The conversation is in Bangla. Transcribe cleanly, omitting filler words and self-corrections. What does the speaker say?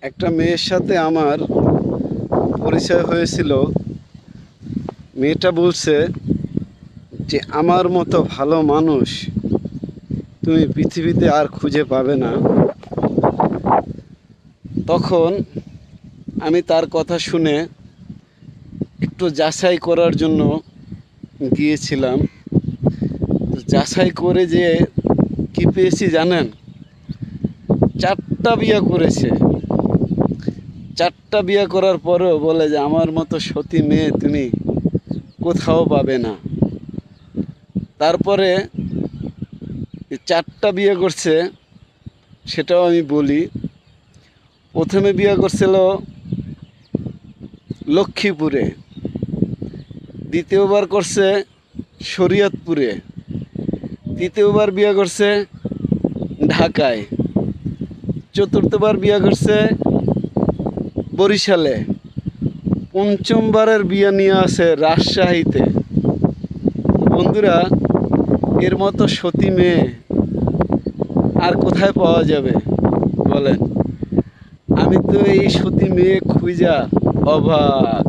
একটা মেয়ের সাথে আমার পরিচয় হয়েছিল। মেয়েটা বলছে যে আমার মতো ভালো মানুষ তুমি পৃথিবীতে আর খুঁজে পাবে না। তখন আমি তার কথা শুনে একটু যাচাই করার জন্য গিয়েছিলাম। যাচাই করে যে কি পেয়েছি জানেন? 4টা বিয়ে করেছে। 4টা বিয়ে করার পরেও বলে যে আমার মতো সতী মেয়ে তুমি কোথাও পাবে না। তারপরে 4টা বিয়ে করছে সেটাও আমি বলি। প্রথমে বিয়ে করছিল লক্ষ্মীপুরে, দ্বিতীয়বার করছে শরীয়তপুরে, তৃতীয়বার বিয়ে করছে ঢাকায়, চতুর্থবার বিয়ে করছে বরিশালে, পঞ্চমবারের বিয়ে নিয়ে আছে রাজশাহীতে। বন্ধুরা, এর মতো সতী মেয়ে আর কোথায় পাওয়া যাবে বলেন? আমি তো এই সতী মেয়ে খুঁজা অবাক।